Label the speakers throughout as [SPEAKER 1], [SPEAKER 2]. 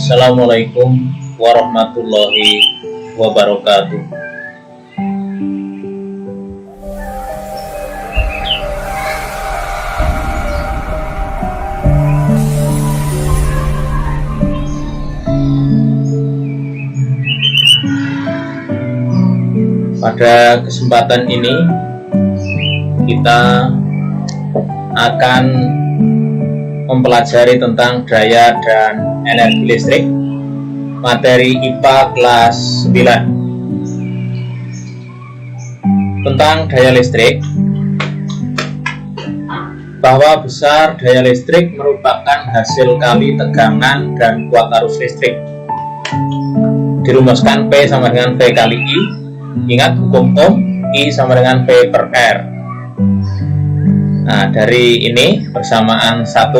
[SPEAKER 1] Assalamualaikum warahmatullahi wabarakatuh. Pada kesempatan ini kita akan mempelajari tentang daya dan energi listrik, materi IPA kelas 9. Tentang daya listrik, bahwa besar daya listrik merupakan hasil kali tegangan dan kuat arus listrik. Dirumuskan P sama dengan V kali I. Ingat hukum Ohm, I sama dengan V per R. Nah, dari ini persamaan 1,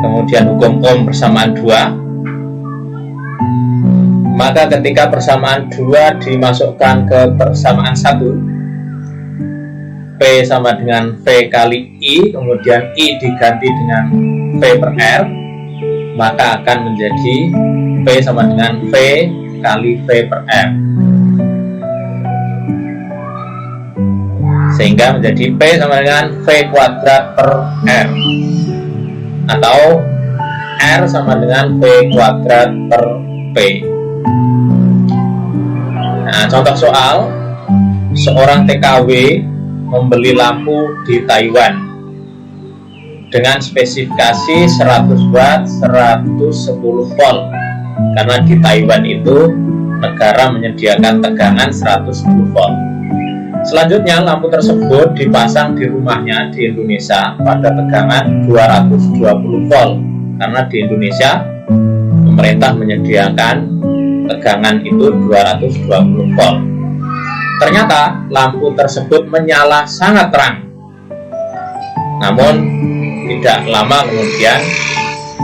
[SPEAKER 1] kemudian hukum Ohm persamaan 2. Maka ketika persamaan 2 dimasukkan ke persamaan 1, P sama dengan V kali I, kemudian I diganti dengan V per R, maka akan menjadi P sama dengan V kali V per R, sehingga menjadi P sama dengan V kuadrat per R, atau R sama dengan V kuadrat per P. Nah, contoh soal, seorang TKW membeli lampu di Taiwan dengan spesifikasi 100 watt 110 volt, karena di Taiwan itu negara menyediakan tegangan 110 volt. Selanjutnya, lampu tersebut dipasang di rumahnya di Indonesia pada tegangan 220 volt, karena di Indonesia pemerintah menyediakan tegangan itu 220 volt. Ternyata lampu tersebut menyala sangat terang, namun tidak lama kemudian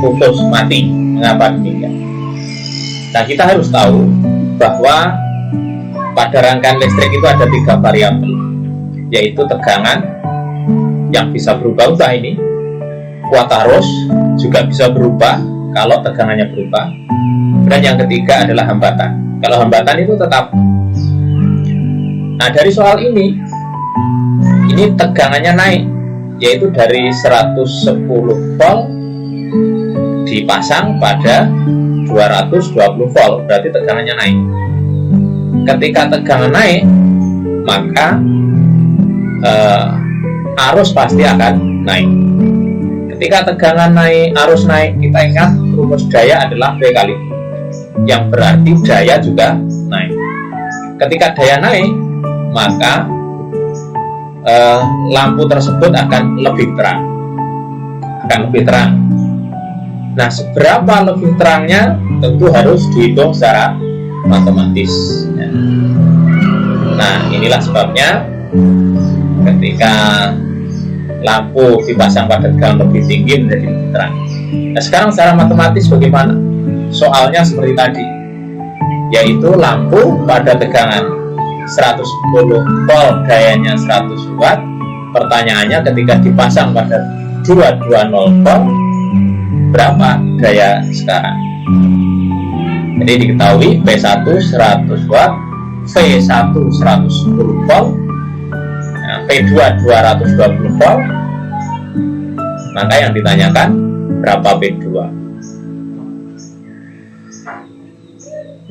[SPEAKER 1] putus mati. Mengapa demikian? Nah, kita harus tahu bahwa pada rangkaian listrik itu ada 3 variabel, yaitu tegangan yang bisa berubah-ubah ini, kuat arus juga bisa berubah kalau tegangannya berubah, dan yang ketiga adalah hambatan. Kalau hambatan itu tetap. Nah, dari soal ini tegangannya naik, yaitu dari 110 volt dipasang pada 220 volt, berarti tegangannya naik. Ketika tegangan naik, maka arus pasti akan naik. Ketika tegangan naik, arus naik, kita ingat rumus daya adalah V kali I, yang berarti daya juga naik. Ketika daya naik, maka lampu tersebut akan lebih terang. Nah, seberapa lebih terangnya tentu harus dihitung secara matematis. Nah, inilah sebabnya ketika lampu dipasang pada tegangan lebih tinggi menjadi lebih terang. Nah, sekarang secara matematis bagaimana? Soalnya seperti tadi, yaitu lampu pada tegangan 110 volt, dayanya 100 watt. Pertanyaannya, ketika dipasang pada 220 volt, berapa daya sekarang? Jadi diketahui P1 100 watt, V1 110 volt, nah, P2 220 volt. Maka yang ditanyakan berapa P2?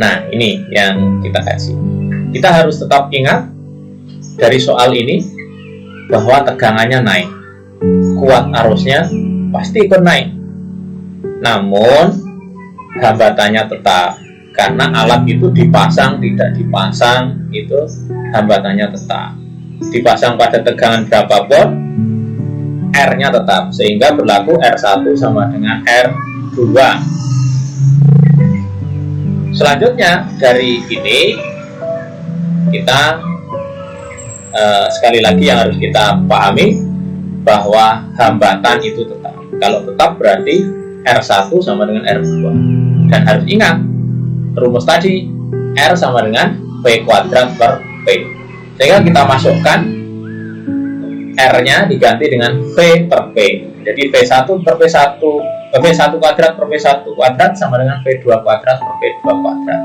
[SPEAKER 1] Nah, ini yang kita kasih. Kita harus tetap ingat dari soal ini bahwa tegangannya naik, kuat arusnya pasti ikut naik. Namun hambatannya tetap, karena alat itu dipasang tidak dipasang itu hambatannya tetap. Dipasang pada tegangan berapa volt, R-nya tetap, sehingga berlaku R1 sama dengan R2. Selanjutnya dari ini kita sekali lagi yang harus kita pahami bahwa hambatan itu tetap. Kalau tetap berarti R1 sama dengan R2. Dan harus ingat rumus tadi, R sama dengan V kuadrat per P. Sehingga kita masukkan R-nya diganti dengan V per P. Jadi V1 per P1 V1 kuadrat per V1 kuadrat sama dengan V2 kuadrat per V2 kuadrat.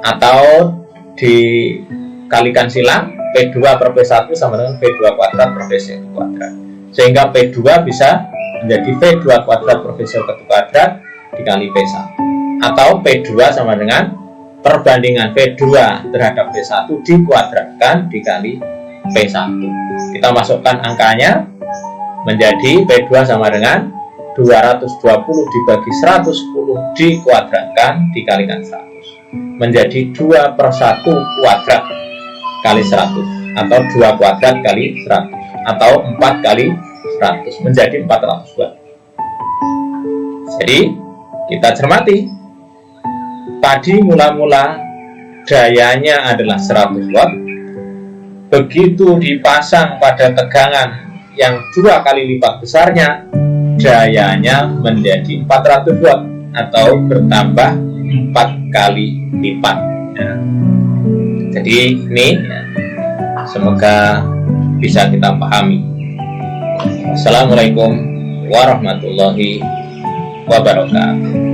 [SPEAKER 1] Atau dikalikan silang, P2 per P1 sama dengan V2 kuadrat per V1 kuadrat. Sehingga P2 bisa menjadi V2 kuadrat per V1 kuadrat dikali P1. Atau P2 sama dengan perbandingan V2 terhadap V1 dikuadratkan dikali P1. Kita masukkan angkanya menjadi P2 sama dengan 220 dibagi 110 dikuadratkan dikalikan 100. Menjadi 2/1 kuadrat kali 100. Atau 2 kuadrat kali 100. Atau 4 kali 100. Menjadi 400 watt. Jadi kita cermati. Tadi mula-mula dayanya adalah 100 watt. Begitu dipasang pada tegangan yang 2 kali lipat besarnya, dayanya menjadi 400 watt atau bertambah 4 kali lipat. Ya. Jadi ini ya, semoga bisa kita pahami. Assalamualaikum warahmatullahi wabarakatuh.